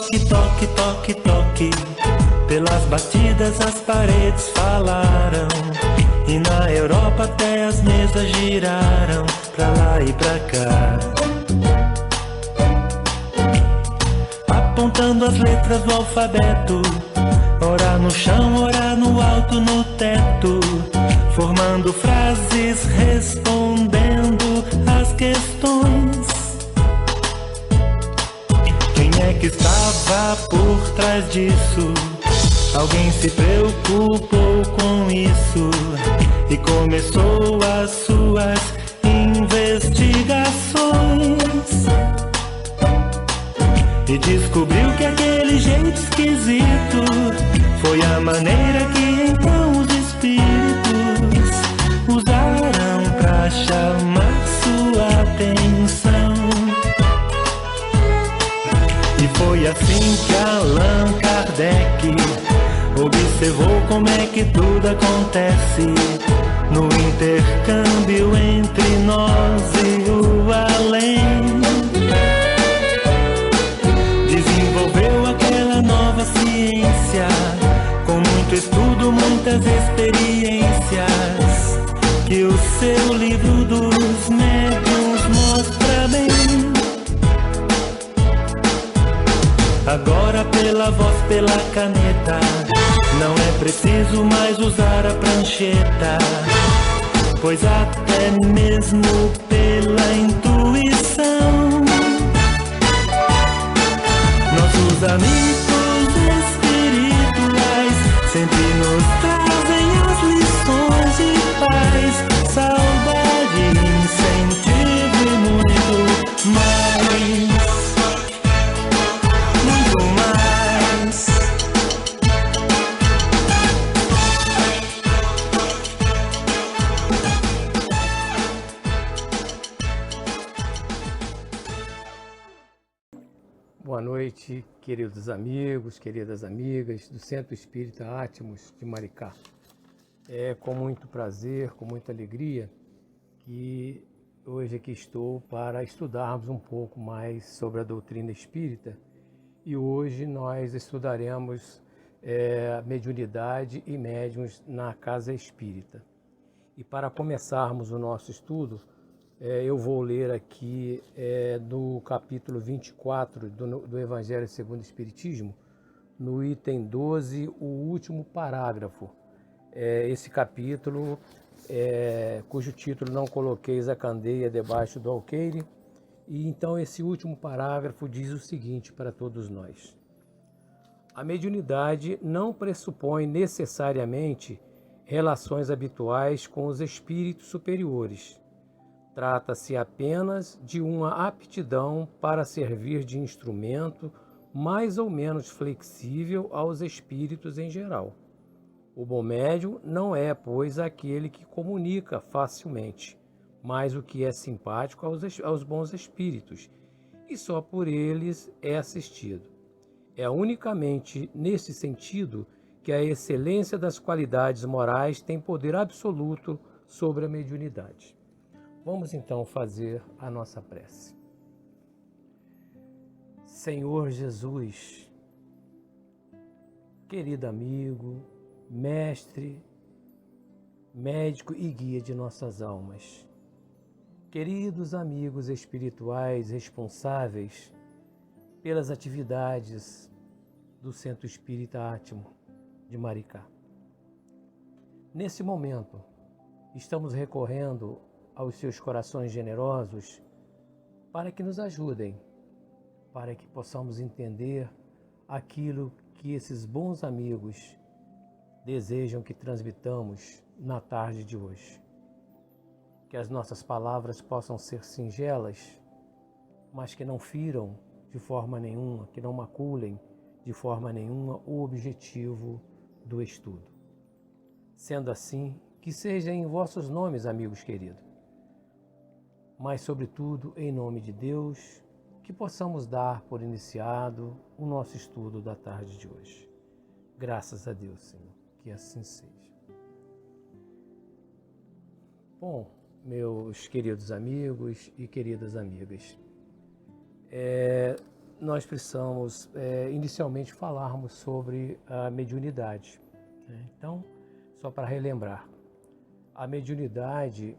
toque, toque, toque, toque. Pelas batidas as paredes falaram, e na Europa até as mesas giraram pra lá e pra cá, apontando as letras do alfabeto, ora no chão, ora no alto, no teto, formando frases, respondendo às questões. Quem é que estava por trás disso? Alguém se preocupou com isso e começou as suas investigações. E descobriu que aquele jeito esquisito foi a maneira que então os espíritos usaram pra chamar sua atenção. E foi assim que Allan Kardec observou como é que tudo acontece no intercâmbio entre nós e o além. Desenvolveu aquela nova ciência com muito estudo, muitas experiências, que o seu livro dos médiuns mostra bem. Agora pela voz, pela caneta, não é preciso mais usar a prancheta, pois até mesmo pela intuição, nossos amigos espirituais sempre nos trazem as lições de paz, saudade, incentivo e muito mais. Boa noite, queridos amigos, queridas amigas do Centro Espírita Átmos de Maricá. É com muito prazer, com muita alegria que hoje aqui estou para estudarmos um pouco mais sobre a doutrina espírita, e hoje nós estudaremos mediunidade e médiuns na casa espírita. E para começarmos o nosso estudo, eu vou ler aqui do capítulo 24 do Evangelho segundo o Espiritismo, no item 12, o último parágrafo. Esse capítulo, cujo título não coloqueis a candeia debaixo do alqueire, e então esse último parágrafo diz o seguinte para todos nós: a mediunidade não pressupõe necessariamente relações habituais com os espíritos superiores. Trata-se apenas de uma aptidão para servir de instrumento mais ou menos flexível aos espíritos em geral. O bom médium não é, pois, aquele que comunica facilmente, mas o que é simpático aos bons espíritos, e só por eles é assistido. É unicamente nesse sentido que a excelência das qualidades morais tem poder absoluto sobre a mediunidade. Vamos então fazer a nossa prece. Senhor Jesus, querido amigo, mestre, médico e guia de nossas almas, queridos amigos espirituais responsáveis pelas atividades do Centro Espírita Átimo de Maricá. Nesse momento, estamos recorrendo aos seus corações generosos para que nos ajudem, para que possamos entender aquilo que esses bons amigos desejam que transmitamos na tarde de hoje. Que as nossas palavras possam ser singelas, mas que não firam de forma nenhuma, que não maculem de forma nenhuma o objetivo do estudo. Sendo assim, que seja em vossos nomes, amigos queridos, mas sobretudo em nome de Deus, que possamos dar por iniciado o nosso estudo da tarde de hoje. Graças a Deus, Senhor, que assim seja. Bom, meus queridos amigos e queridas amigas, nós precisamos inicialmente falarmos sobre a mediunidade, né? Então, só para relembrar, a mediunidade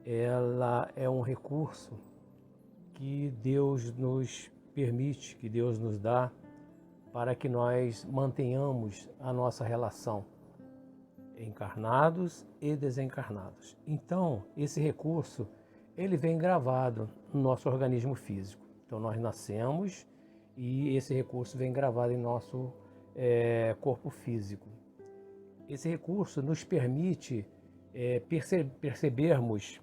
ela é um recurso que Deus nos permite, que Deus nos dá para que nós mantenhamos a nossa relação, encarnados e desencarnados. Então, esse recurso, ele vem gravado no nosso organismo físico. Então, nós nascemos e esse recurso vem gravado em nosso corpo físico. Esse recurso nos permite percebermos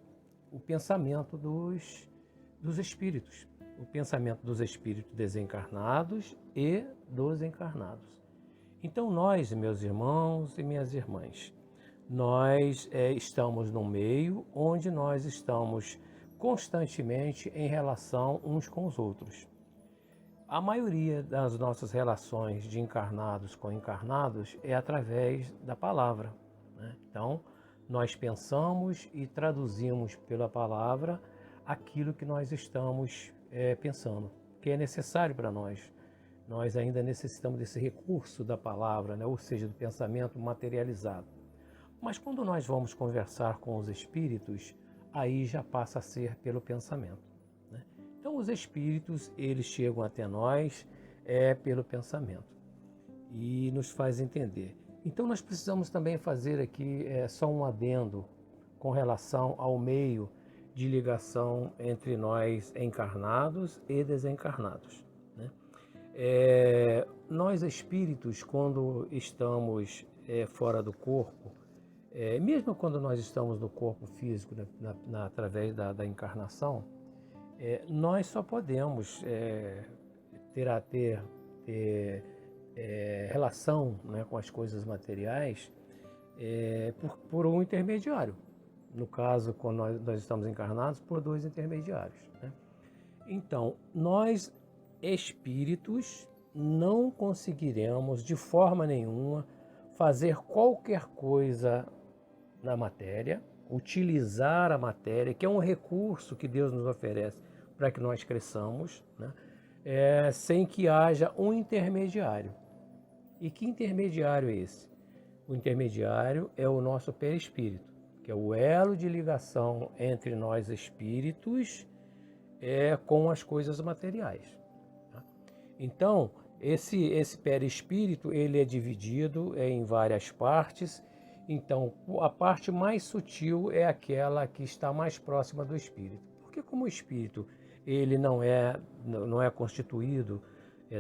o pensamento dos espíritos, o pensamento dos espíritos desencarnados e dos encarnados. Então nós, meus irmãos e minhas irmãs, nós estamos num meio onde nós estamos constantemente em relação uns com os outros. A maioria das nossas relações de encarnados com encarnados é através da palavra, né? Então, nós pensamos e traduzimos pela palavra aquilo que nós estamos pensando, que é necessário para nós. Nós ainda necessitamos desse recurso da palavra, né? Ou seja, do pensamento materializado. Mas quando nós vamos conversar com os espíritos, aí já passa a ser pelo pensamento, né? Então os espíritos, eles chegam até nós pelo pensamento e nos faz entender. Então nós precisamos também fazer aqui só um adendo com relação ao meio de ligação entre nós encarnados e desencarnados, né? Nós espíritos, quando estamos fora do corpo, mesmo quando nós estamos no corpo físico, através da encarnação, nós só podemos ter relação, né, com as coisas materiais por um intermediário. No caso, quando nós estamos encarnados, por dois intermediários, né? Então, nós espíritos não conseguiremos de forma nenhuma fazer qualquer coisa na matéria, utilizar a matéria, que é um recurso que Deus nos oferece para que nós cresçamos, né? Sem que haja um intermediário. E que intermediário é esse? O intermediário é o nosso perispírito, que é o elo de ligação entre nós espíritos com as coisas materiais, tá? Então, esse perispírito, ele é dividido em várias partes. Então, a parte mais sutil é aquela que está mais próxima do espírito. Porque como o espírito ele não é constituído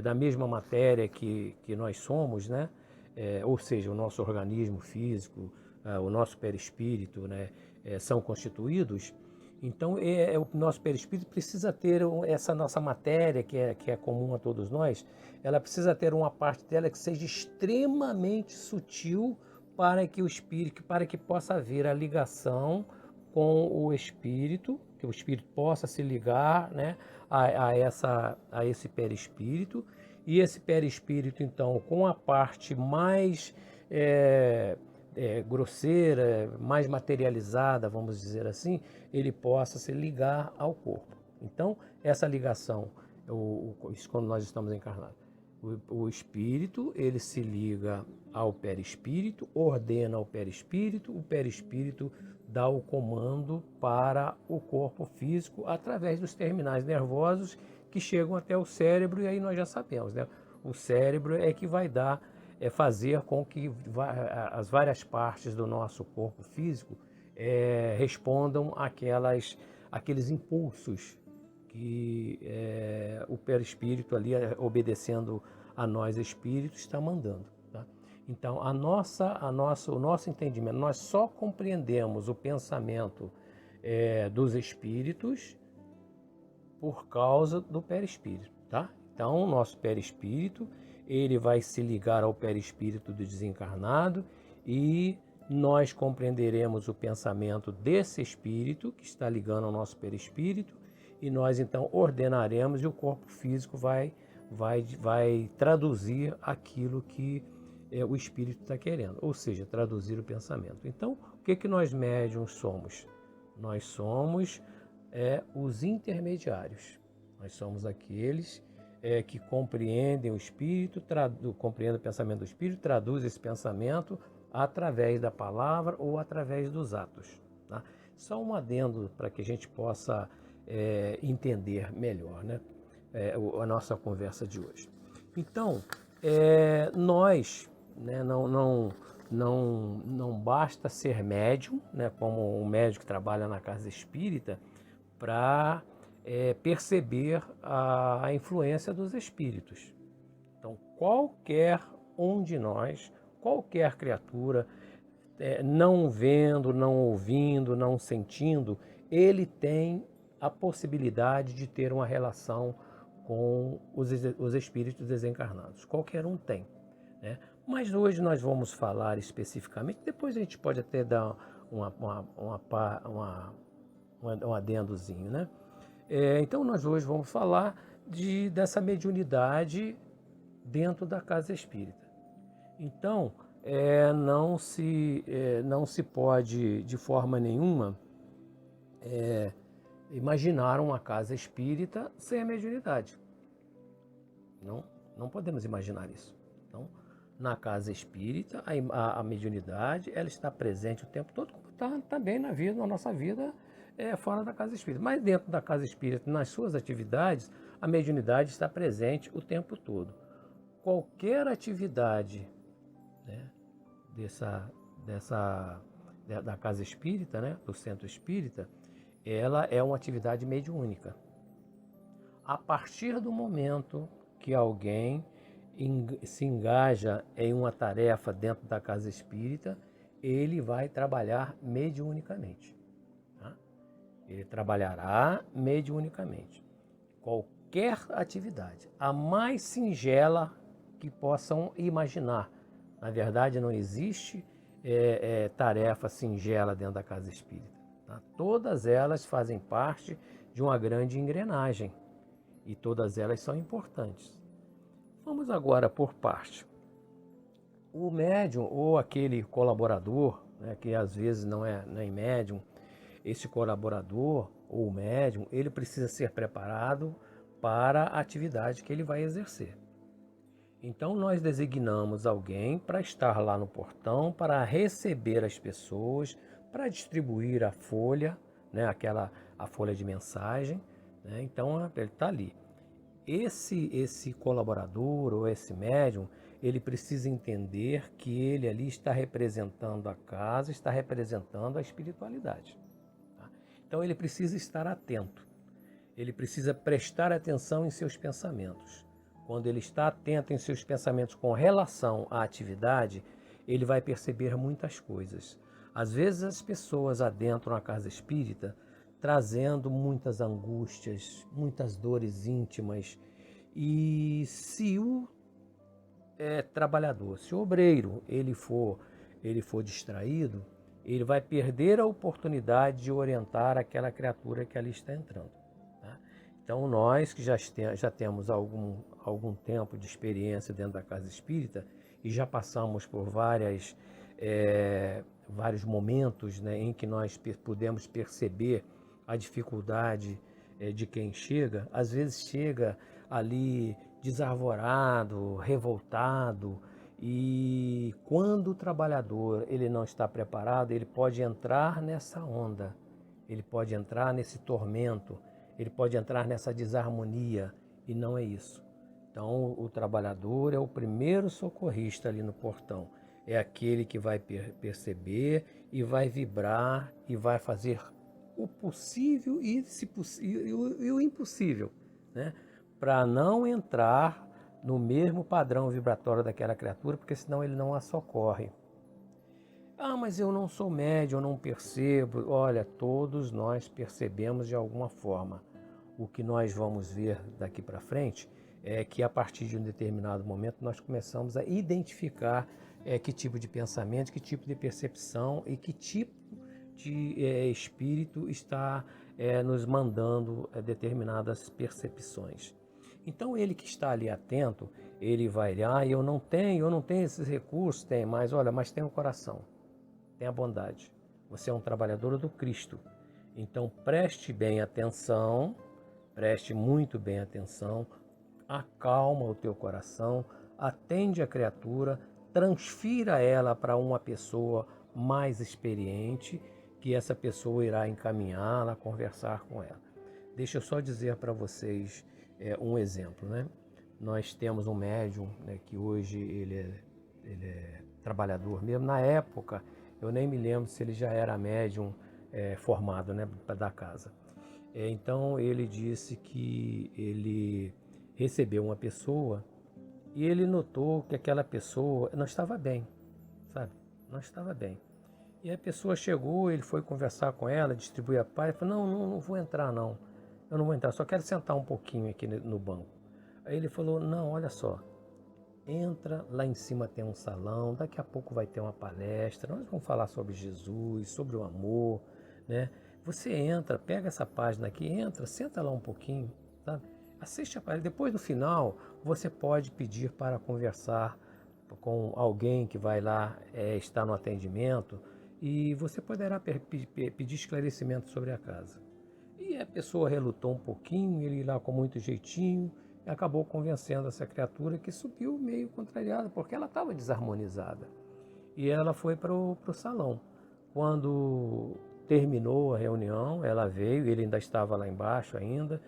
da mesma matéria que nós somos, né? Ou seja, o nosso organismo físico, o nosso perispírito, né? São constituídos. Então, o nosso perispírito precisa ter essa nossa matéria, que é comum a todos nós, ela precisa ter uma parte dela que seja extremamente sutil para que possa haver a ligação com o espírito, que o espírito possa se ligar, né, a esse perispírito, e esse perispírito, então, com a parte mais grosseira, mais materializada, vamos dizer assim, ele possa se ligar ao corpo. Então, essa ligação, isso quando nós estamos encarnados, o espírito, ele se liga ao perispírito, ordena ao perispírito, o perispírito dá o comando para o corpo físico através dos terminais nervosos que chegam até o cérebro, e aí nós já sabemos, né? O cérebro é que vai fazer com que as várias partes do nosso corpo físico respondam aqueles impulsos que o perispírito ali, obedecendo a nós espíritos, está mandando, tá? Então, o nosso entendimento, nós só compreendemos o pensamento dos espíritos por causa do perispírito, tá? Então, o nosso perispírito, ele vai se ligar ao perispírito do desencarnado e nós compreenderemos o pensamento desse espírito que está ligando ao nosso perispírito, e nós então ordenaremos, e o corpo físico vai traduzir aquilo que o espírito está querendo, ou seja, traduzir o pensamento. Então, o que nós médiuns somos? Nós somos os intermediários. Nós somos aqueles que compreendem o espírito, compreendem o pensamento do espírito, traduz esse pensamento através da palavra ou através dos atos. Tá? Só um adendo para que a gente possa entender melhor, né? A nossa conversa de hoje. Então, nós, né, não basta ser médium, né, como um médico que trabalha na casa espírita, para perceber a influência dos espíritos. Então, qualquer um de nós, qualquer criatura, não vendo, não ouvindo, não sentindo, ele tem a possibilidade de ter uma relação com os espíritos desencarnados. Qualquer um tem, né? Mas hoje nós vamos falar especificamente, depois a gente pode até dar um adendozinho, né? Então nós hoje vamos falar dessa mediunidade dentro da casa espírita. Então, não se pode de forma nenhuma imaginar uma casa espírita sem a mediunidade. Não podemos imaginar isso. Então, na casa espírita, a mediunidade ela está presente o tempo todo, como está também na nossa vida fora da casa espírita. Mas dentro da casa espírita, nas suas atividades, a mediunidade está presente o tempo todo. Qualquer atividade, né, da casa espírita, né, do centro espírita, ela é uma atividade mediúnica. A partir do momento que alguém se engaja em uma tarefa dentro da casa espírita, ele vai trabalhar mediunicamente. Tá? Ele trabalhará mediunicamente. Qualquer atividade, a mais singela que possam imaginar. Na verdade, não existe tarefa singela dentro da casa espírita. Tá? Todas elas fazem parte de uma grande engrenagem e todas elas são importantes. Vamos agora por parte. O médium ou aquele colaborador, né, que às vezes não é nem médium, esse colaborador ou médium, ele precisa ser preparado para a atividade que ele vai exercer. Então nós designamos alguém para estar lá no portão, para receber as pessoas, para distribuir a folha, né, a folha de mensagem, né, então ele está ali. Esse colaborador ou esse médium, ele precisa entender que ele ali está representando a casa, está representando a espiritualidade. Tá? Então ele precisa estar atento, ele precisa prestar atenção em seus pensamentos. Quando ele está atento em seus pensamentos com relação à atividade, ele vai perceber muitas coisas. Às vezes as pessoas adentram a casa espírita trazendo muitas angústias, muitas dores íntimas. E se o trabalhador, se o obreiro, ele for distraído, ele vai perder a oportunidade de orientar aquela criatura que ali está entrando. Tá? Então nós que já temos algum tempo de experiência dentro da casa espírita e já passamos por vários momentos, né, em que nós pudemos perceber a dificuldade de quem chega, às vezes chega ali desarvorado, revoltado, e quando o trabalhador ele não está preparado, ele pode entrar nessa onda, ele pode entrar nesse tormento, ele pode entrar nessa desarmonia, e não é isso. Então o trabalhador é o primeiro socorrista ali no portão, é aquele que vai perceber e vai vibrar e vai fazer o possível e o impossível, né? Para não entrar no mesmo padrão vibratório daquela criatura, porque senão ele não a socorre. Ah, mas eu não sou médium, eu não percebo. Olha, todos nós percebemos de alguma forma. O que nós vamos ver daqui para frente é que a partir de um determinado momento nós começamos a identificar que tipo de pensamento, que tipo de percepção e que tipo de espírito está nos mandando determinadas percepções. Então ele que está ali atento, ele vai, eu não tenho esses recursos, mas tem o coração, tem a bondade. Você é um trabalhador do Cristo. Então preste bem atenção, preste muito bem atenção, acalma o teu coração, atende a criatura, transfira ela para uma pessoa mais experiente, que essa pessoa irá encaminhá-la, conversar com ela. Deixa eu só dizer para vocês um exemplo, né? Nós temos um médium, né, que hoje ele é trabalhador mesmo. Na época, eu nem me lembro se ele já era médium formado, né, da casa. Então ele disse que ele recebeu uma pessoa e ele notou que aquela pessoa não estava bem, sabe? Não estava bem. E a pessoa chegou, ele foi conversar com ela, distribuir a paz, e falou, não vou entrar não, eu não vou entrar, só quero sentar um pouquinho aqui no banco. Aí ele falou, não, olha só, entra, lá em cima tem um salão, daqui a pouco vai ter uma palestra, nós vamos falar sobre Jesus, sobre o amor, né? Você entra, pega essa página aqui, entra, senta lá um pouquinho, sabe? Assiste a página, depois do final você pode pedir para conversar com alguém que vai lá estar no atendimento e você poderá pedir esclarecimento sobre a casa. E a pessoa relutou um pouquinho, ele lá com muito jeitinho, e acabou convencendo essa criatura que subiu meio contrariada, porque ela estava desarmonizada. E ela foi para o salão. Quando terminou a reunião, ela veio, ele ainda estava lá embaixo ainda,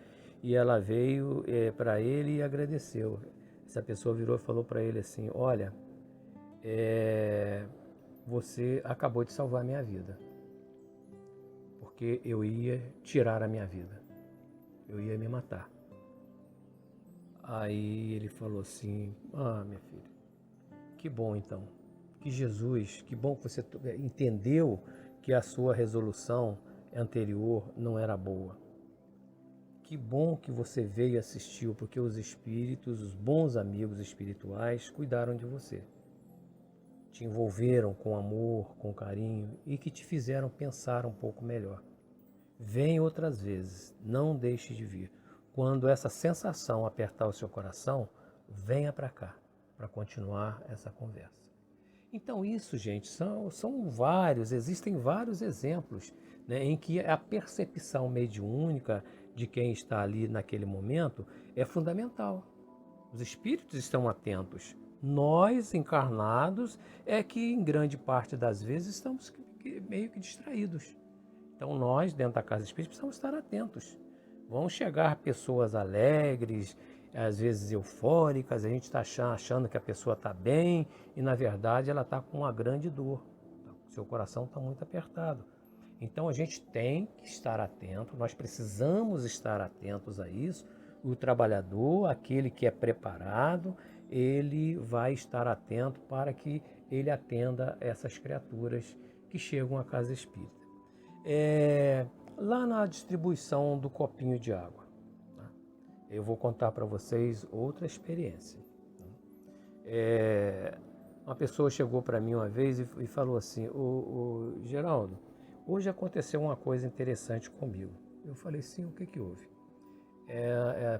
e ela veio para ele e agradeceu. Essa pessoa virou e falou para ele assim, olha, você acabou de salvar a minha vida, porque eu ia tirar a minha vida, eu ia me matar. Aí ele falou assim, minha filha, que bom então, que Jesus, que bom que você entendeu que a sua resolução anterior não era boa. Que bom que você veio e assistiu, porque os espíritos, os bons amigos espirituais, cuidaram de você. Te envolveram com amor, com carinho e que te fizeram pensar um pouco melhor. Vem outras vezes, não deixe de vir. Quando essa sensação apertar o seu coração, venha para cá, para continuar essa conversa. Então isso, gente, são vários, existem vários exemplos, né, em que a percepção mediúnica de quem está ali naquele momento é fundamental. Os espíritos estão atentos. Nós, encarnados, é que em grande parte das vezes estamos meio que distraídos. Então nós, dentro da casa espírita, precisamos estar atentos. Vão chegar pessoas alegres, às vezes eufóricas, a gente está achando que a pessoa está bem e na verdade ela está com uma grande dor. Seu coração está muito apertado. Então a gente tem que estar atento, nós precisamos estar atentos a isso. O trabalhador, aquele que é preparado, ele vai estar atento para que ele atenda essas criaturas que chegam à casa espírita. Lá na distribuição do copinho de água, tá? Eu vou contar para vocês outra experiência. Uma pessoa chegou para mim uma vez e falou assim, ô Geraldo, hoje aconteceu uma coisa interessante comigo. Eu falei, sim, o que houve?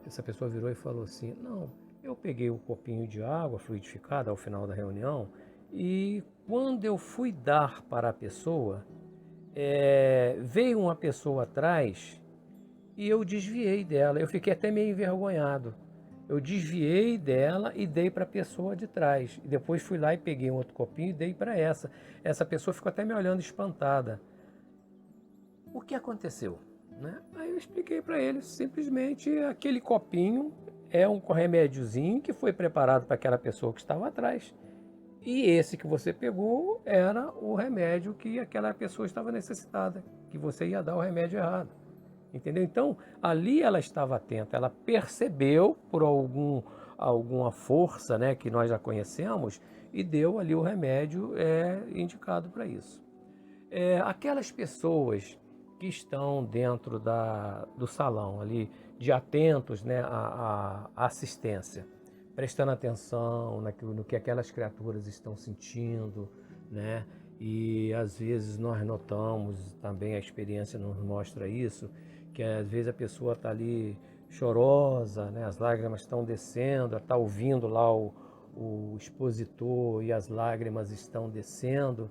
Essa pessoa virou e falou assim, não, eu peguei o copinho de água fluidificada ao final da reunião e quando eu fui dar para a pessoa, veio uma pessoa atrás e eu desviei dela. Eu fiquei até meio envergonhado. Eu desviei dela e dei para a pessoa de trás. E depois fui lá e peguei um outro copinho e dei para essa. Essa pessoa ficou até me olhando espantada. O que aconteceu? Né? Aí eu expliquei para ele, simplesmente aquele copinho é um remédiozinho que foi preparado para aquela pessoa que estava atrás. E esse que você pegou era o remédio que aquela pessoa estava necessitada, que você ia dar o remédio errado. Entendeu? Então, ali ela estava atenta, ela percebeu por alguma força, né, que nós já conhecemos e deu ali o remédio indicado para isso. Aquelas pessoas que estão dentro do salão ali, de atentos, né, à assistência, prestando atenção no que aquelas criaturas estão sentindo, né? E às vezes nós notamos, também a experiência nos mostra isso, que às vezes a pessoa está ali chorosa, né? As lágrimas estão descendo, está ouvindo lá o expositor e as lágrimas estão descendo.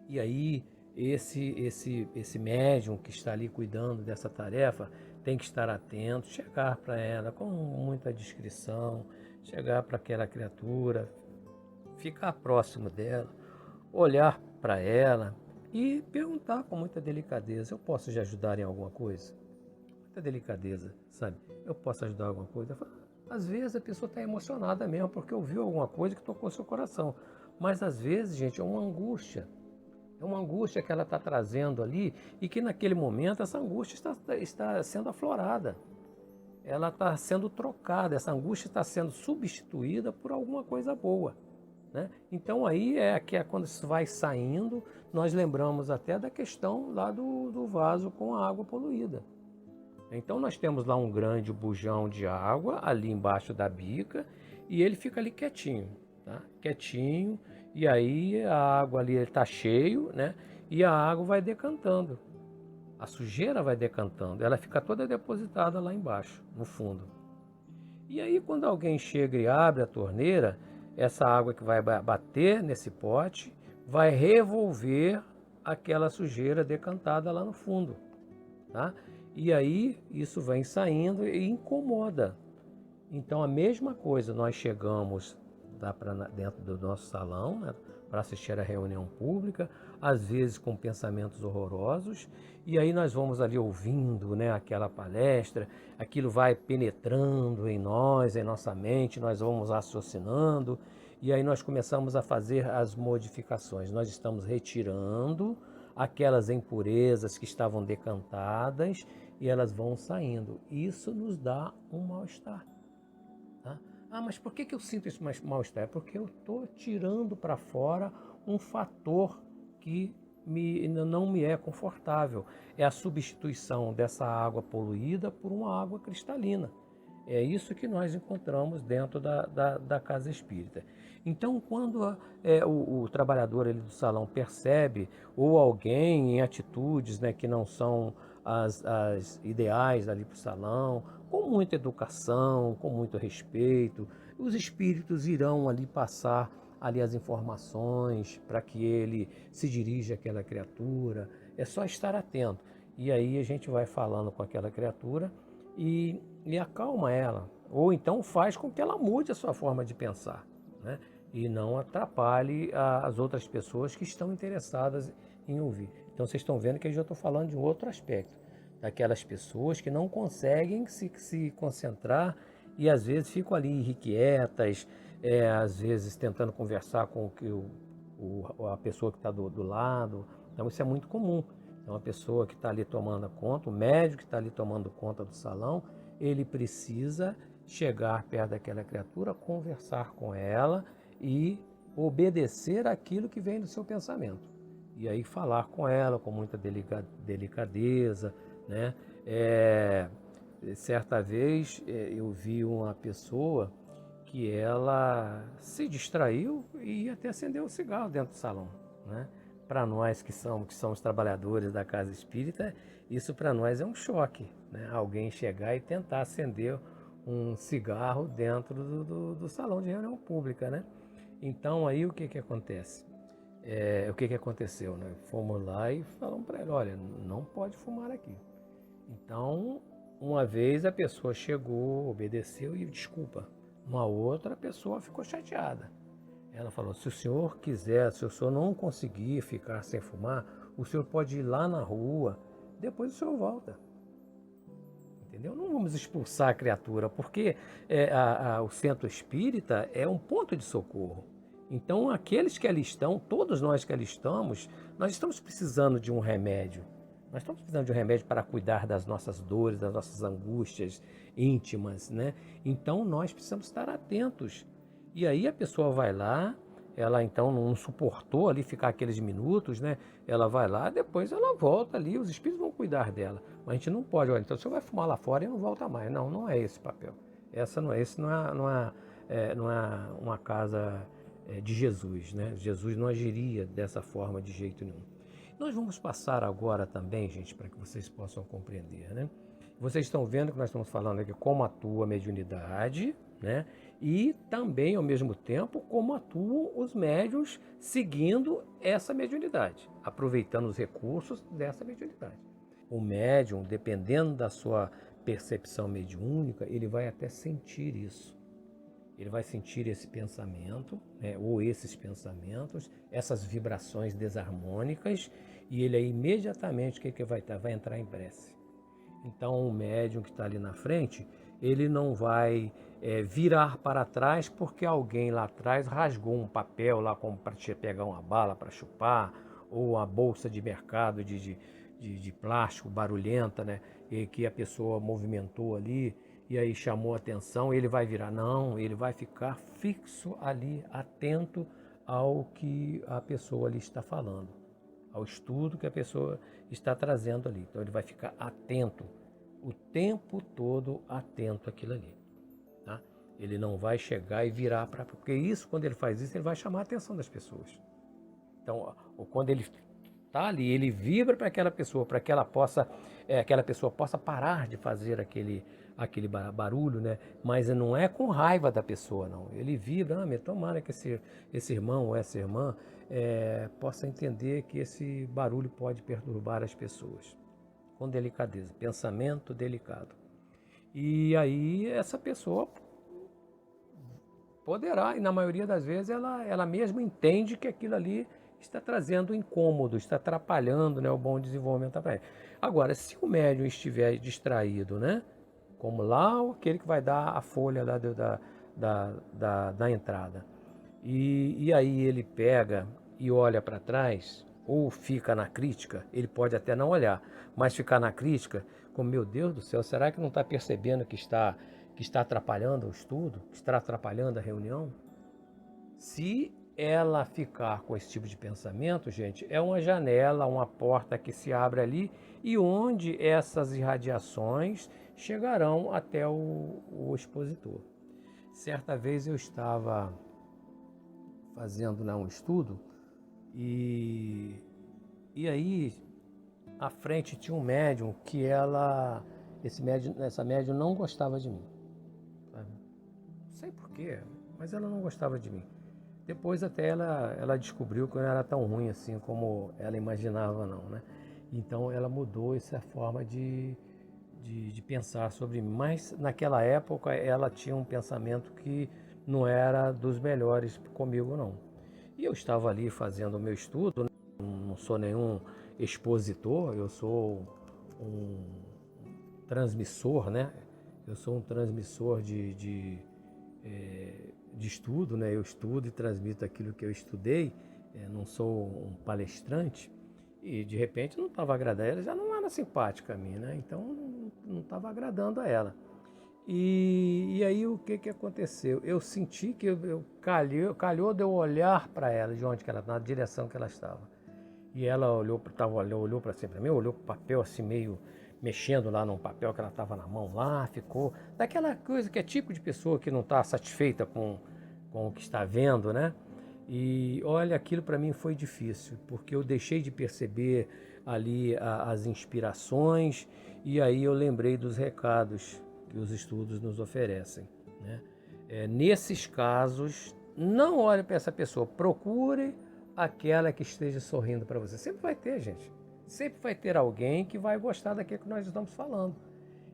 E aí esse médium que está ali cuidando dessa tarefa tem que estar atento, chegar para ela com muita discrição, chegar para aquela criatura, ficar próximo dela, olhar para ela e perguntar com muita delicadeza: eu posso te ajudar em alguma coisa? Muita delicadeza, sabe? Eu posso ajudar em alguma coisa? Às vezes a pessoa está emocionada mesmo porque ouviu alguma coisa que tocou seu coração. Mas às vezes, gente, é uma angústia. É uma angústia que ela está trazendo ali e que naquele momento essa angústia está sendo aflorada. Ela está sendo trocada, essa angústia está sendo substituída por alguma coisa boa, né? Então aí quando isso vai saindo, nós lembramos até da questão lá do vaso com a água poluída. Então nós temos lá um grande bujão de água ali embaixo da bica e ele fica ali quietinho, tá? Quietinho, e aí a água ali está cheio, né? E a água vai decantando, a sujeira vai decantando, ela fica toda depositada lá embaixo, no fundo. E aí quando alguém chega e abre a torneira, essa água que vai bater nesse pote vai revolver aquela sujeira decantada lá no fundo, tá? E aí isso vem saindo e incomoda. Então a mesma coisa, nós chegamos lá dentro do nosso salão, né, para assistir a reunião pública, às vezes com pensamentos horrorosos, e aí nós vamos ali ouvindo, né, aquela palestra, aquilo vai penetrando em nós, em nossa mente, nós vamos raciocinando, e aí nós começamos a fazer as modificações. Nós estamos retirando aquelas impurezas que estavam decantadas e elas vão saindo. Isso nos dá um mal-estar. Tá? Ah, mas por que eu sinto esse mal-estar? É porque eu estou tirando para fora um fator que não me é confortável. É a substituição dessa água poluída por uma água cristalina. É isso que nós encontramos dentro da casa espírita. Então, quando o trabalhador ali do salão percebe, ou alguém em atitudes, né, que não são as ideais ali para o salão, com muita educação, com muito respeito, os espíritos irão ali passar ali as informações para que ele se dirija àquela criatura. É só estar atento. E aí a gente vai falando com aquela criatura e acalma ela, ou então faz com que ela mude a sua forma de pensar, né? E não atrapalhe as outras pessoas que estão interessadas em ouvir. Então vocês estão vendo que eu já estou falando de um outro aspecto, daquelas pessoas que não conseguem se concentrar e às vezes ficam ali irrequietas, às vezes tentando conversar com a pessoa que está do lado. Então isso é muito comum. Então a pessoa que está ali tomando conta, o médico que está ali tomando conta do salão, ele precisa chegar perto daquela criatura, conversar com ela e obedecer aquilo que vem do seu pensamento. E aí falar com ela com muita delicadeza, né? Certa vez eu vi uma pessoa que ela se distraiu e até acendeu um cigarro dentro do salão, né? Para nós que somos trabalhadores da casa espírita, isso para nós é um choque, né? Alguém chegar e tentar acender um cigarro dentro do salão de reunião pública, né? Então aí o que acontece? O que aconteceu, né? Fomos lá e falamos para ele: olha, não pode fumar aqui. Então, uma vez a pessoa chegou, obedeceu e desculpa. Uma outra pessoa ficou chateada. Ela falou: se o senhor quiser, se o senhor não conseguir ficar sem fumar, o senhor pode ir lá na rua, depois o senhor volta. Entendeu? Não vamos expulsar a criatura, porque o centro espírita é um ponto de socorro. Então, aqueles que ali estão, todos nós que ali estamos, nós estamos precisando de um remédio. Nós estamos precisando de um remédio para cuidar das nossas dores, das nossas angústias íntimas, né? Então, nós precisamos estar atentos. E aí a pessoa vai lá, ela então não suportou ali ficar aqueles minutos, né? Ela vai lá, depois ela volta ali, os espíritos vão cuidar dela. Mas a gente não pode, olha, então você vai fumar lá fora e não volta mais. Não, não é esse papel. Esse não é uma casa de Jesus, né? Jesus não agiria dessa forma de jeito nenhum. Nós vamos passar agora também, gente, para que vocês possam compreender, né? Vocês estão vendo que nós estamos falando aqui como atua a mediunidade, né? E também, ao mesmo tempo, como atuam os médiuns seguindo essa mediunidade, aproveitando os recursos dessa mediunidade. O médium, dependendo da sua percepção mediúnica, ele vai até sentir isso. Ele vai sentir esse pensamento, né, ou esses pensamentos, essas vibrações desarmônicas, e ele aí imediatamente o que vai estar? Vai entrar em prece. Então o médium que está ali na frente, ele não vai virar para trás porque alguém lá atrás rasgou um papel lá como para pegar uma bala para chupar, ou a bolsa de mercado de plástico barulhenta, né, e que a pessoa movimentou ali e aí chamou a atenção. Ele vai virar, não, ele vai ficar fixo ali, atento ao que a pessoa ali está falando, ao estudo que a pessoa está trazendo ali. Então ele vai ficar atento, o tempo todo atento àquilo ali. Tá? Ele não vai chegar e virar para... Porque isso, quando ele faz isso, ele vai chamar a atenção das pessoas. Então, quando ele está ali, ele vibra para aquela pessoa, para que aquela pessoa possa parar de fazer aquele barulho, né? Mas não é com raiva da pessoa, não. Ele vibra, tomara que esse irmão ou essa irmã possa entender que esse barulho pode perturbar as pessoas. Com delicadeza, pensamento delicado. E aí essa pessoa poderá, e na maioria das vezes ela mesma entende que aquilo ali está trazendo incômodo, está atrapalhando, né, o bom desenvolvimento da prática. Agora, se o médium estiver distraído, né, como lá aquele que vai dar a folha lá da entrada, e aí ele pega e olha para trás, ou fica na crítica, ele pode até não olhar, mas ficar na crítica, como, meu Deus do céu, será que não está percebendo que está atrapalhando o estudo, que está atrapalhando a reunião? Se ela ficar com esse tipo de pensamento, gente, é uma janela, uma porta que se abre ali e onde essas irradiações chegarão até o expositor. Certa vez eu estava fazendo um estudo e aí à frente tinha um médium que essa médium não gostava de mim. Sabe? Não sei porquê, mas ela não gostava de mim. Depois até ela descobriu que eu não era tão ruim assim como ela imaginava, não, né? Então ela mudou essa forma de pensar sobre mim. Mas naquela época ela tinha um pensamento que não era dos melhores comigo, não. E eu estava ali fazendo o meu estudo, né? Não sou nenhum expositor, eu sou um transmissor, né? Eu sou um transmissor de estudo, né? Eu estudo e transmito aquilo que eu estudei, não sou um palestrante, e de repente não estava agradando, ela já não era simpática a mim, né? Então não estava agradando a ela. E aí o que aconteceu? Eu senti que calhou de eu olhar para ela, de onde que ela estava, na direção que ela estava. E ela olhou para cima para mim, olhou para o papel assim meio mexendo lá num papel que ela estava na mão lá, ficou daquela coisa que é tipo de pessoa que não está satisfeita com o que está vendo, né? E olha, aquilo para mim foi difícil, porque eu deixei de perceber ali as inspirações e aí eu lembrei dos recados que os estudos nos oferecem, né? Nesses casos, não olhe para essa pessoa, procure aquela que esteja sorrindo para você. Sempre vai ter, gente. Sempre vai ter alguém que vai gostar daquilo que nós estamos falando.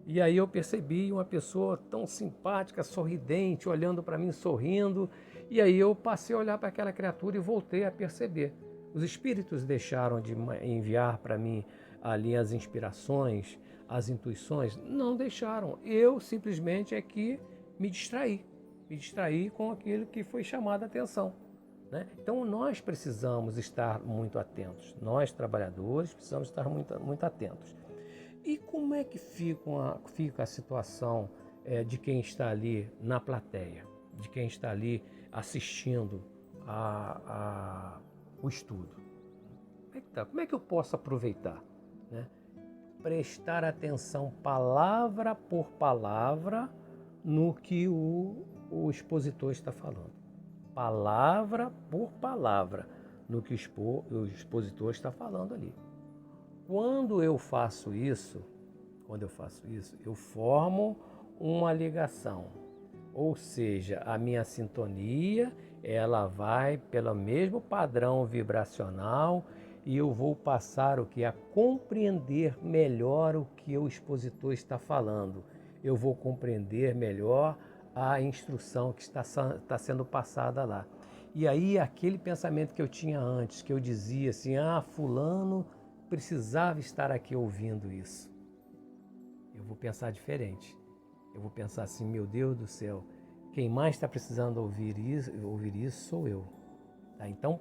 E aí eu percebi uma pessoa tão simpática, sorridente, olhando para mim, sorrindo. E aí eu passei a olhar para aquela criatura e voltei a perceber. Os espíritos deixaram de enviar para mim ali as inspirações, as intuições? Não deixaram. Eu simplesmente é que me distraí com aquilo que foi chamado a atenção. Né? Então nós precisamos estar muito atentos, nós trabalhadores precisamos estar muito atentos. E como é que fica a situação de quem está ali na plateia, de quem está ali assistindo o estudo? Como é que eu posso aproveitar? Né? Prestar atenção palavra por palavra no que o expositor está falando. Palavra por palavra no que o expositor está falando ali. Quando eu faço isso, eu formo uma ligação. Ou seja, a minha sintonia, ela vai pelo mesmo padrão vibracional e eu vou passar o que? A compreender melhor o que o expositor está falando. Eu vou compreender melhor a instrução que está sendo passada lá. E aí aquele pensamento que eu tinha antes, que eu dizia assim, fulano precisava estar aqui ouvindo isso. Eu vou pensar diferente. Eu vou pensar assim, meu Deus do céu, quem mais está precisando ouvir isso sou eu. Tá? Então,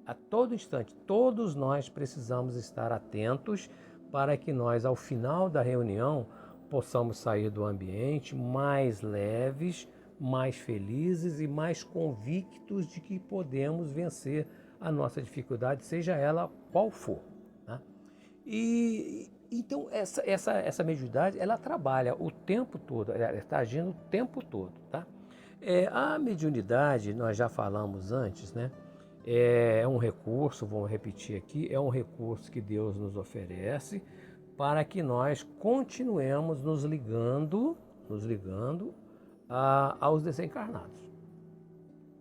a todo instante, todos nós precisamos estar atentos para que nós, ao final da reunião, possamos sair do ambiente mais leves, mais felizes e mais convictos de que podemos vencer a nossa dificuldade, seja ela qual for. Tá? E então essa mediunidade, ela trabalha o tempo todo, ela está agindo o tempo todo. Tá? A mediunidade, nós já falamos antes, né? É um recurso, vamos repetir aqui, é um recurso que Deus nos oferece para que nós continuemos nos ligando aos desencarnados.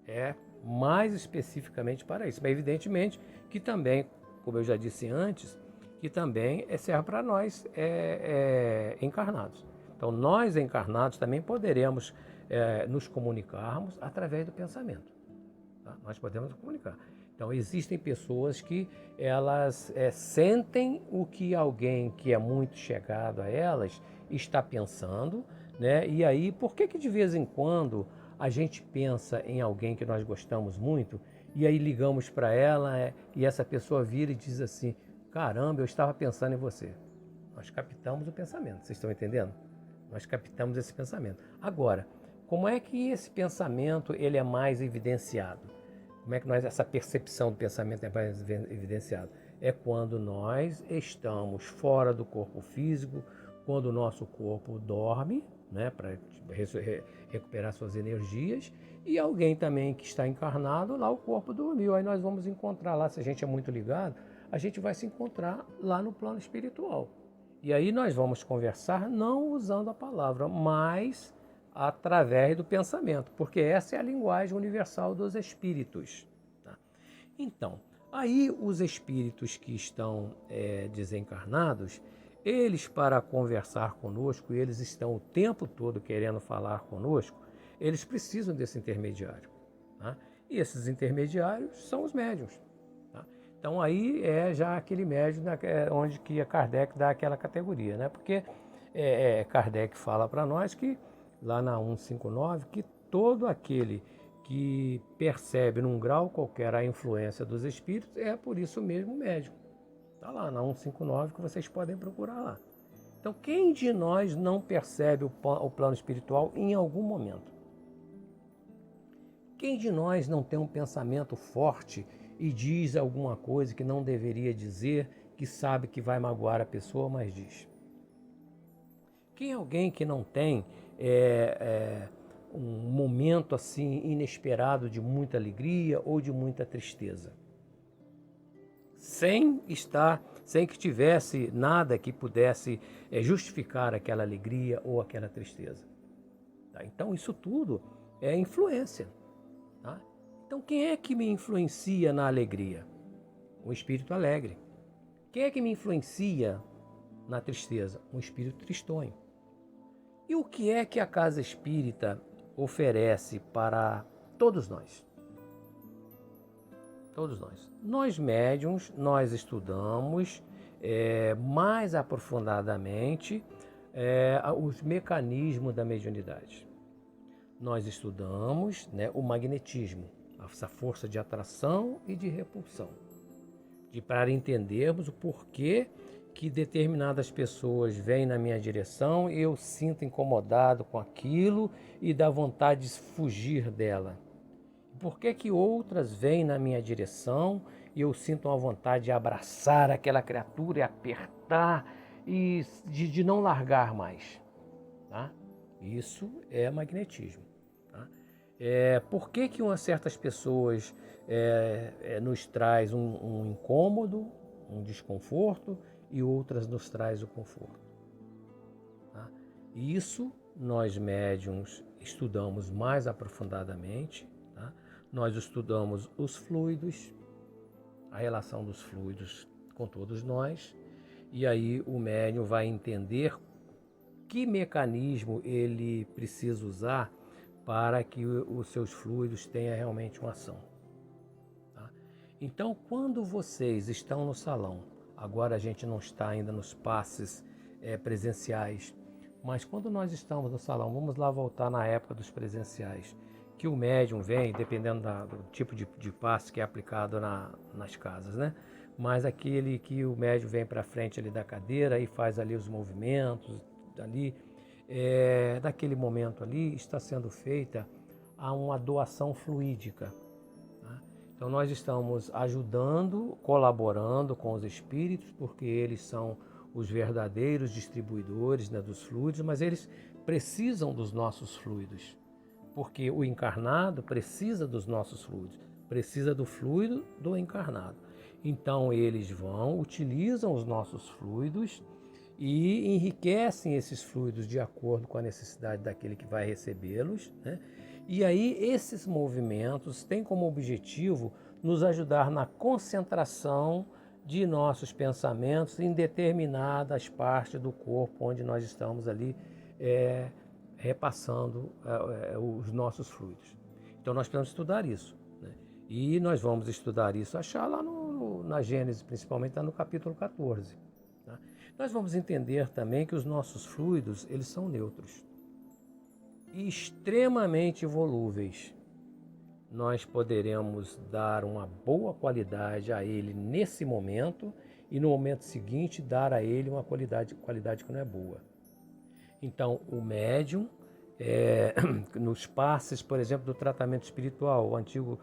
É mais especificamente para isso. Mas evidentemente que também, como eu já disse antes, que também serve para nós encarnados. Então nós encarnados também poderemos nos comunicarmos através do pensamento. Tá? Nós podemos nos comunicar. Então existem pessoas que elas sentem o que alguém que é muito chegado a elas está pensando, né? E aí, por que de vez em quando a gente pensa em alguém que nós gostamos muito e aí ligamos para ela e essa pessoa vira e diz assim, caramba, eu estava pensando em você. Nós captamos o pensamento, vocês estão entendendo? Nós captamos esse pensamento. Agora, como é que esse pensamento ele é mais evidenciado? Como é que essa percepção do pensamento é mais evidenciada? É quando nós estamos fora do corpo físico, quando o nosso corpo dorme, né, para recuperar suas energias, e alguém também que está encarnado, lá o corpo dormiu. Aí nós vamos encontrar lá, se a gente é muito ligado, a gente vai se encontrar lá no plano espiritual. E aí nós vamos conversar não usando a palavra, mas através do pensamento, porque essa é a linguagem universal dos espíritos. Tá? Então, aí os espíritos que estão desencarnados, eles para conversar conosco, eles estão o tempo todo querendo falar conosco, eles precisam desse intermediário. Tá? E esses intermediários são os médiuns. Tá? Então aí é já aquele médium onde que a Kardec dá aquela categoria, né? Porque Kardec fala para nós que lá na 159, que todo aquele que percebe num grau qualquer a influência dos espíritos é por isso mesmo médium. Está lá na 159 que vocês podem procurar lá. Então quem de nós não percebe o plano espiritual em algum momento? Quem de nós não tem um pensamento forte e diz alguma coisa que não deveria dizer, que sabe que vai magoar a pessoa, mas diz? Quem é alguém que não tem um momento assim inesperado de muita alegria ou de muita tristeza? Sem que tivesse nada que pudesse justificar aquela alegria ou aquela tristeza. Tá? Então isso tudo é influência. Tá? Então quem é que me influencia na alegria? Um espírito alegre. Quem é que me influencia na tristeza? Um espírito tristonho. E o que é que a casa espírita oferece para todos nós? Todos nós. Nós médiuns, nós estudamos mais aprofundadamente os mecanismos da mediunidade. Nós estudamos, né, o magnetismo, essa força de atração e de repulsão, para entendermos o porquê que determinadas pessoas vêm na minha direção e eu sinto incomodado com aquilo e dá vontade de fugir dela. Por que outras vêm na minha direção e eu sinto uma vontade de abraçar aquela criatura e apertar e de não largar mais? Tá? Isso é magnetismo. Tá? Por que umas certas pessoas nos traz um incômodo, um desconforto, e outras nos traz o conforto? Tá? Isso nós médiuns estudamos mais aprofundadamente. Tá? Nós estudamos os fluidos, a relação dos fluidos com todos nós, e aí o médium vai entender que mecanismo ele precisa usar para que os seus fluidos tenham realmente uma ação. Tá? Então, quando vocês estão no salão, agora a gente não está ainda nos passes presenciais, mas quando nós estamos no salão, vamos lá voltar na época dos presenciais, que o médium vem, dependendo do tipo de passe que é aplicado nas casas, né? Mas aquele que o médium vem para frente ali da cadeira e faz ali os movimentos, ali, naquele momento ali está sendo feita uma doação fluídica. Tá? Então nós estamos ajudando, colaborando com os espíritos, porque eles são os verdadeiros distribuidores, né, dos fluidos, mas eles precisam dos nossos fluidos, porque o encarnado precisa dos nossos fluidos, precisa do fluido do encarnado. Então eles utilizam os nossos fluidos e enriquecem esses fluidos de acordo com a necessidade daquele que vai recebê-los, né? E aí esses movimentos têm como objetivo nos ajudar na concentração de nossos pensamentos em determinadas partes do corpo onde nós estamos ali repassando os nossos fluidos. Então nós precisamos estudar isso, né? E nós vamos estudar isso, achar lá na Gênesis, principalmente está no capítulo 14. Tá? Nós vamos entender também que os nossos fluidos, eles são neutros e extremamente volúveis. Nós poderemos dar uma boa qualidade a ele nesse momento e no momento seguinte dar a ele uma qualidade que não é boa. Então o médium, nos passes, por exemplo, do tratamento espiritual, o antigo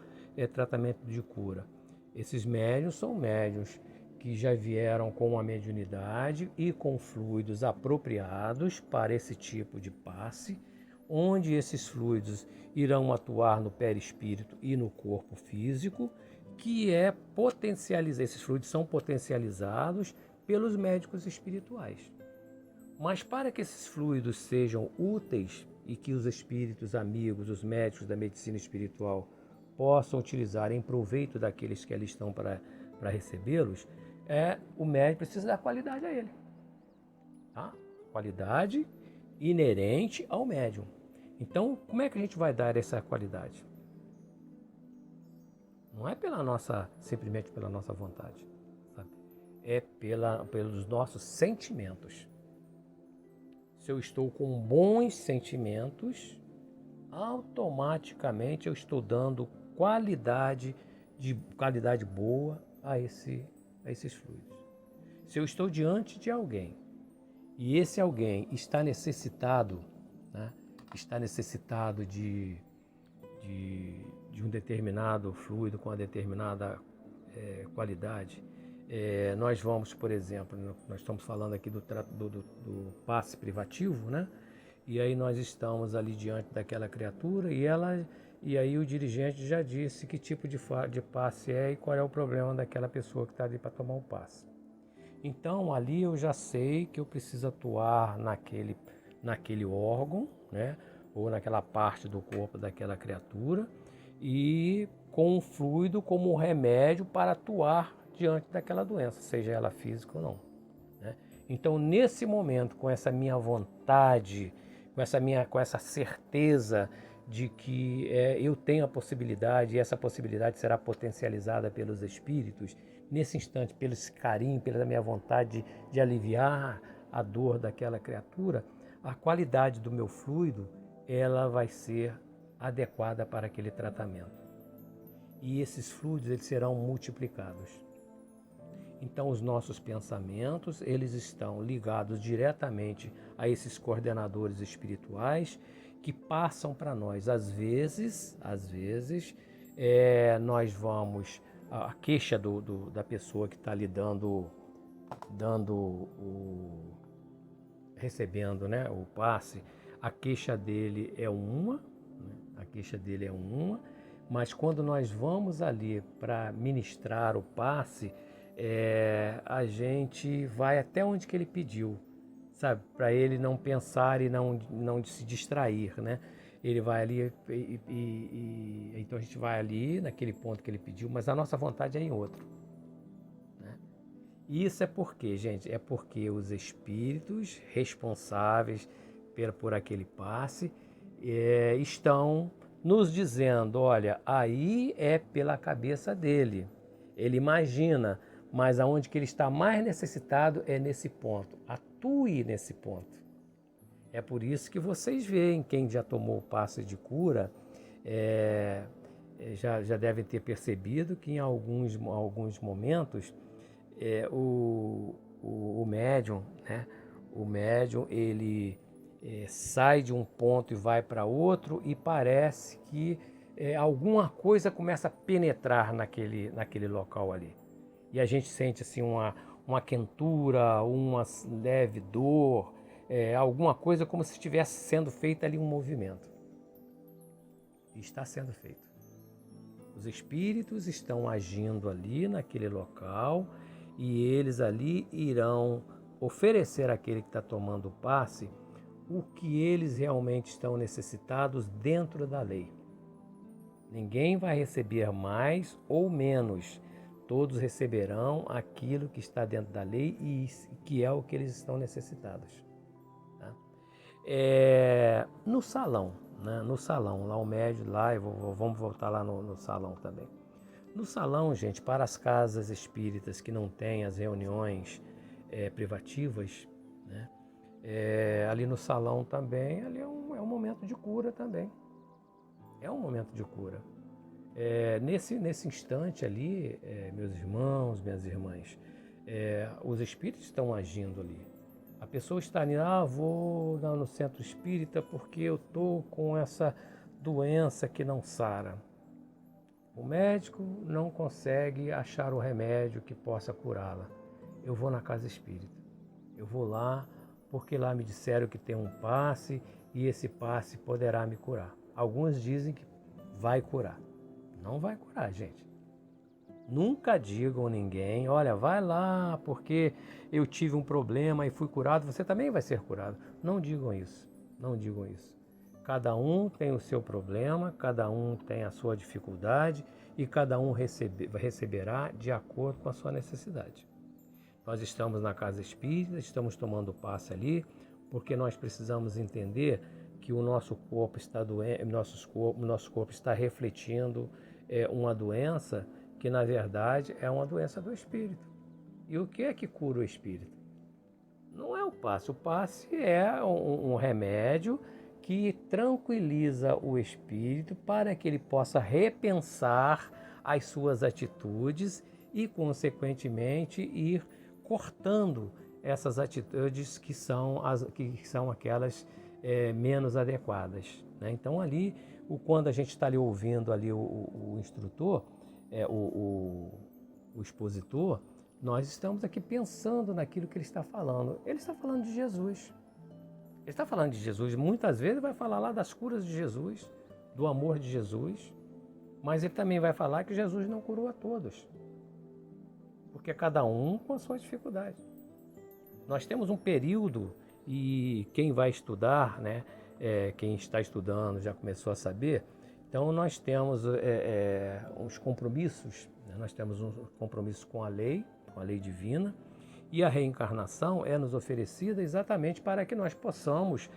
tratamento de cura, esses médiuns são médiuns que já vieram com a mediunidade e com fluidos apropriados para esse tipo de passe, onde esses fluidos irão atuar no perispírito e no corpo físico, que esses fluidos são potencializados pelos médicos espirituais. Mas para que esses fluidos sejam úteis e que os espíritos amigos, os médicos da medicina espiritual possam utilizar em proveito daqueles que ali estão para recebê-los, o médium precisa dar qualidade a ele. Tá? Qualidade inerente ao médium. Então, como é que a gente vai dar essa qualidade? Não é simplesmente pela nossa vontade, sabe? É pelos nossos sentimentos. Se eu estou com bons sentimentos, automaticamente eu estou dando qualidade boa a esses fluidos. Se eu estou diante de alguém e esse alguém está necessitado, né, de um determinado fluido com uma determinada qualidade, nós vamos, por exemplo, nós estamos falando aqui do passe privativo, né? E aí nós estamos ali diante daquela criatura e aí o dirigente já disse que tipo de passe e qual é o problema daquela pessoa que está ali para tomar o passe. Então ali eu já sei que eu preciso atuar naquele órgão, né? Ou naquela parte do corpo daquela criatura e com o fluido como remédio para atuar diante daquela doença, seja ela física ou não, né? Então nesse momento, com essa minha vontade, com essa certeza de que eu tenho a possibilidade e essa possibilidade será potencializada pelos espíritos, nesse instante, pelo esse carinho, pela minha vontade de aliviar a dor daquela criatura, a qualidade do meu fluido ela vai ser adequada para aquele tratamento. E esses fluidos eles serão multiplicados. Então os nossos pensamentos eles estão ligados diretamente a esses coordenadores espirituais que passam para nós. Às vezes nós vamos, a queixa da pessoa que está ali recebendo, né, o passe, a queixa dele é uma, mas quando nós vamos ali para ministrar o passe, a gente vai até onde que ele pediu, sabe? Para ele não pensar e não se distrair, né? Ele vai ali então a gente vai ali naquele ponto que ele pediu, mas a nossa vontade é em outro. Isso é porque, gente, é porque os espíritos responsáveis por aquele passe estão nos dizendo, olha, aí é pela cabeça dele. Ele imagina, mas aonde que ele está mais necessitado é nesse ponto. Atue nesse ponto. É por isso que vocês veem, quem já tomou o passe de cura, já devem ter percebido que em alguns momentos o médium, né? O médium, ele sai de um ponto e vai para outro e parece que alguma coisa começa a penetrar naquele local ali. E a gente sente assim uma quentura, uma leve dor, alguma coisa como se estivesse sendo feita ali um movimento. E está sendo feito. Os espíritos estão agindo ali naquele local e eles ali irão oferecer àquele que está tomando o passe o que eles realmente estão necessitados dentro da lei. Ninguém vai receber mais ou menos. Todos receberão aquilo que está dentro da lei e que é o que eles estão necessitados. Tá? No salão, né? No salão, lá o médium, vamos voltar lá no salão também. No salão, gente, para as casas espíritas que não têm as reuniões privativas, né? Ali no salão também, ali é um momento de cura também. É um momento de cura. Nesse instante ali, meus irmãos, minhas irmãs, os espíritos estão agindo ali. A pessoa está ali, vou no centro espírita porque eu estou com essa doença que não sara. O médico não consegue achar o remédio que possa curá-la. Eu vou na casa espírita. Eu vou lá porque lá me disseram que tem um passe e esse passe poderá me curar. Alguns dizem que vai curar. Não vai curar, gente. Nunca digam a ninguém, olha, vai lá porque eu tive um problema e fui curado, você também vai ser curado. Não digam isso, não digam isso. Cada um tem o seu problema, cada um tem a sua dificuldade e cada um receberá de acordo com a sua necessidade. Nós estamos na casa espírita, estamos tomando passe ali, porque nós precisamos entender que o nosso corpo está doente, nosso corpo está refletindo uma doença que na verdade é uma doença do espírito. E o que é que cura o espírito? Não é o passe é um remédio que tranquiliza o espírito para que ele possa repensar as suas atitudes e, consequentemente, ir cortando essas atitudes que são aquelas menos adequadas. Né? Então, ali, quando a gente está ali ouvindo ali o instrutor, o expositor, nós estamos aqui pensando naquilo que ele está falando. Ele está falando de Jesus. Ele está falando de Jesus, muitas vezes vai falar lá das curas de Jesus, do amor de Jesus, mas ele também vai falar que Jesus não curou a todos, porque cada um com a sua dificuldade. Nós temos um período, e quem vai estudar, né, quem está estudando já começou a saber, então nós temos uns compromissos, né? Nós temos um compromisso com a lei divina, e a reencarnação é nos oferecida exatamente para que nós possamos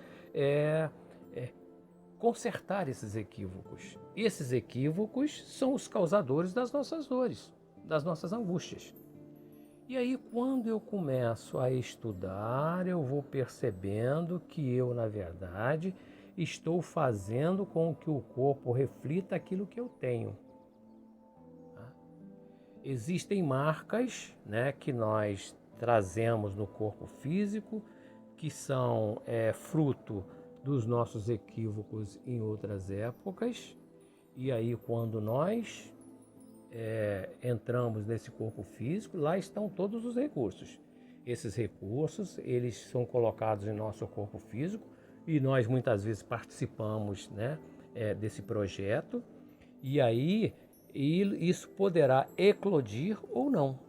consertar esses equívocos. E esses equívocos são os causadores das nossas dores, das nossas angústias. E aí, quando eu começo a estudar, eu vou percebendo que eu, na verdade, estou fazendo com que o corpo reflita aquilo que eu tenho. Existem marcas, né, que nós trazemos no corpo físico, que são fruto dos nossos equívocos em outras épocas. E aí, quando nós entramos nesse corpo físico, lá estão todos os recursos. Esses recursos, eles são colocados em nosso corpo físico e nós muitas vezes participamos, né, desse projeto. E aí, isso poderá eclodir ou não.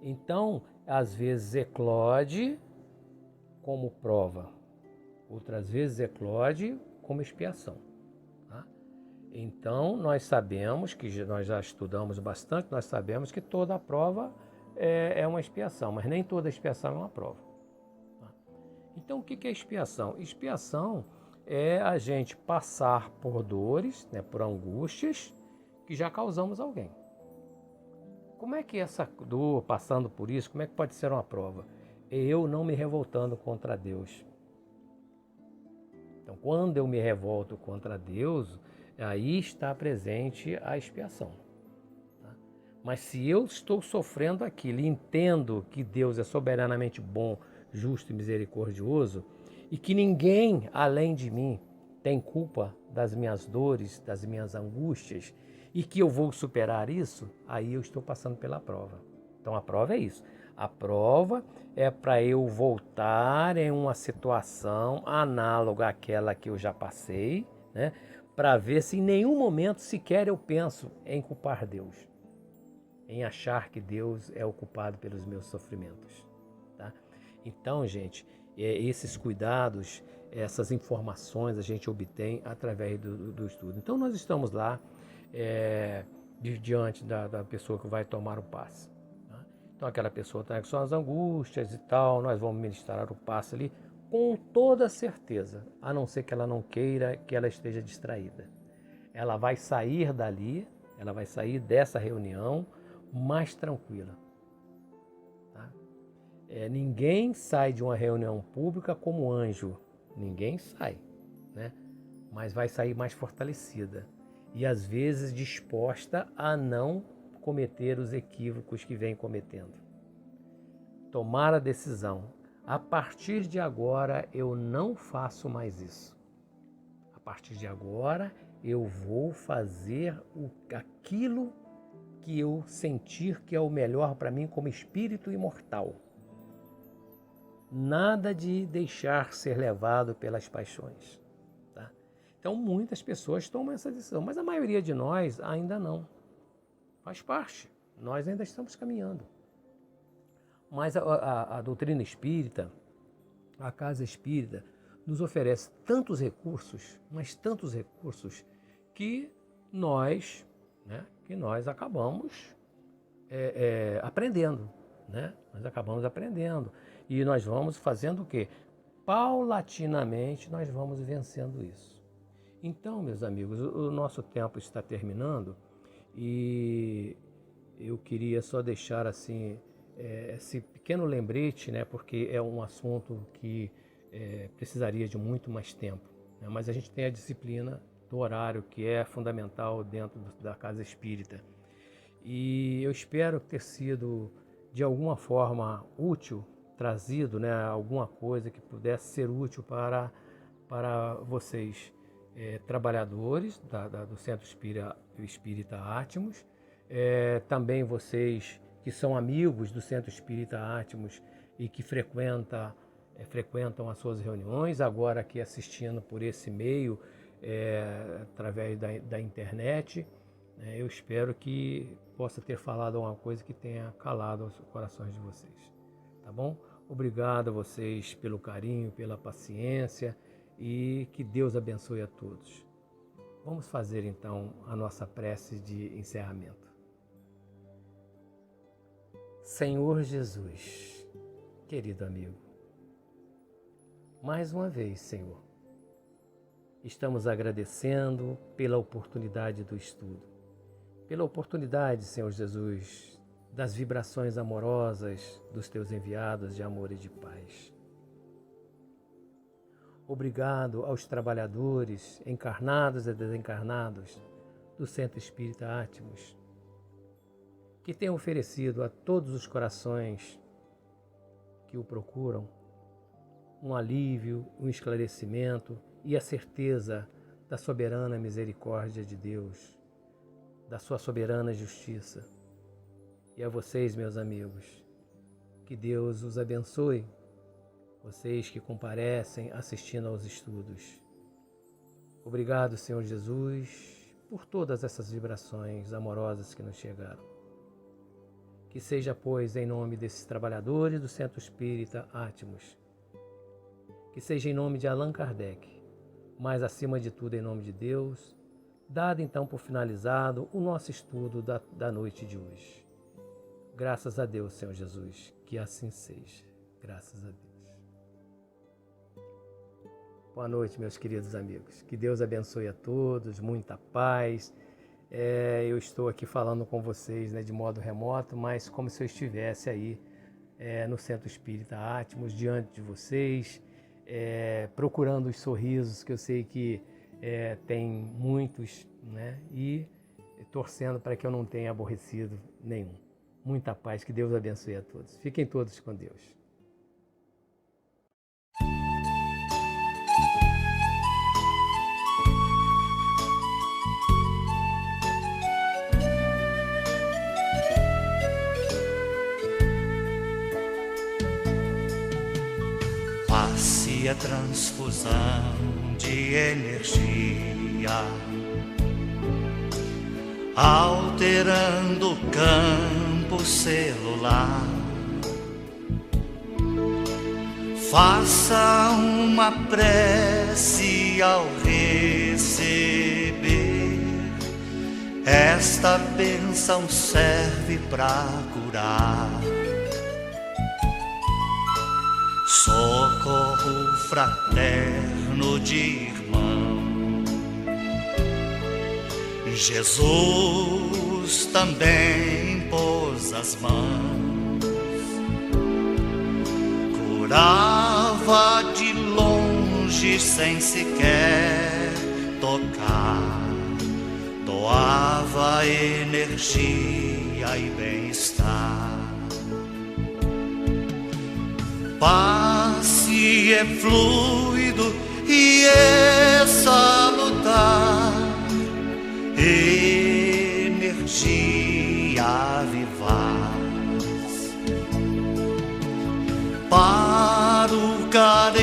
Então, às vezes eclode como prova, outras vezes eclode como expiação. Tá? Então, nós sabemos, que nós já estudamos bastante, nós sabemos que toda a prova é uma expiação, mas nem toda expiação é uma prova. Então, o que é expiação? Expiação é a gente passar por dores, né, por angústias que já causamos a alguém. Como é que essa dor, passando por isso, como é que pode ser uma prova? É eu não me revoltando contra Deus. Então, quando eu me revolto contra Deus, aí está presente a expiação. Tá? Mas se eu estou sofrendo aquilo e entendo que Deus é soberanamente bom, justo e misericordioso, e que ninguém além de mim tem culpa das minhas dores, das minhas angústias, e que eu vou superar isso, aí eu estou passando pela prova. Então a prova é isso. A prova é para eu voltar em uma situação análoga àquela que eu já passei, né? Para ver se em nenhum momento sequer eu penso em culpar Deus, em achar que Deus é o culpado pelos meus sofrimentos. Tá? Então, gente, esses cuidados, essas informações a gente obtém através do estudo. Então nós estamos lá diante da pessoa que vai tomar o passe. Tá? Então aquela pessoa está com suas angústias e tal, nós vamos ministrar o passe ali com toda certeza, a não ser que ela não queira, que ela esteja distraída. Ela vai sair dali, ela vai sair dessa reunião mais tranquila. Tá? Ninguém sai de uma reunião pública como anjo, ninguém sai, né? Mas vai sair mais fortalecida e às vezes disposta a não cometer os equívocos que vem cometendo. Tomar a decisão, a partir de agora eu não faço mais isso. A partir de agora eu vou fazer aquilo que eu sentir que é o melhor para mim como espírito imortal. Nada de deixar ser levado pelas paixões. Tá? Então muitas pessoas tomam essa decisão, mas a maioria de nós ainda não. Faz parte, nós ainda estamos caminhando. Mas a doutrina espírita, a casa espírita, nos oferece tantos recursos, mas tantos recursos, que nós acabamos aprendendo. Né? Nós acabamos aprendendo. E nós vamos fazendo o quê? Paulatinamente nós vamos vencendo isso. Então, meus amigos, o nosso tempo está terminando e eu queria só deixar assim esse pequeno lembrete, né? Porque é um assunto que precisaria de muito mais tempo. Né? Mas a gente tem a disciplina do horário, que é fundamental dentro da casa espírita. E eu espero ter sido de alguma forma útil, trazido, né, alguma coisa que pudesse ser útil para vocês, trabalhadores do Centro Espírita Átmos, também vocês que são amigos do Centro Espírita Átmos e que frequentam as suas reuniões, agora aqui assistindo por esse meio, através da internet. Eu espero que possa ter falado alguma coisa que tenha calado os corações de vocês. Tá bom? Obrigado a vocês pelo carinho, pela paciência e que Deus abençoe a todos. Vamos fazer então a nossa prece de encerramento. Senhor Jesus, querido amigo, mais uma vez, Senhor, estamos agradecendo pela oportunidade do estudo. Pela oportunidade, Senhor Jesus, das vibrações amorosas dos Teus enviados de amor e de paz. Obrigado aos trabalhadores, encarnados e desencarnados, do Centro Espírita Átmos, que têm oferecido a todos os corações que o procuram um alívio, um esclarecimento e a certeza da soberana misericórdia de Deus, da sua soberana justiça. E a vocês, meus amigos, que Deus os abençoe, vocês que comparecem assistindo aos estudos. Obrigado, Senhor Jesus, por todas essas vibrações amorosas que nos chegaram. Que seja, pois, em nome desses trabalhadores do Centro Espírita Átmos, que seja em nome de Allan Kardec, mas acima de tudo em nome de Deus, dado então por finalizado o nosso estudo da noite de hoje. Graças a Deus, Senhor Jesus, que assim seja. Graças a Deus. Boa noite, meus queridos amigos. Que Deus abençoe a todos, muita paz. Eu estou aqui falando com vocês, né, de modo remoto, mas como se eu estivesse aí no Centro Espírita Átmos, diante de vocês, procurando os sorrisos, que eu sei que tem muitos, né, e torcendo para que eu não tenha aborrecido nenhum. Muita paz, que Deus abençoe a todos. Fiquem todos com Deus. Passe a transfusão de energia, alterando o campo celular. Faça uma prece ao receber. Esta bênção serve para curar. Socorro fraterno de irmão. Jesus também pôs as mãos, curava de longe sem sequer tocar, doava energia e bem-estar. Passe é fluido e é salutar, energia vivaz para o carente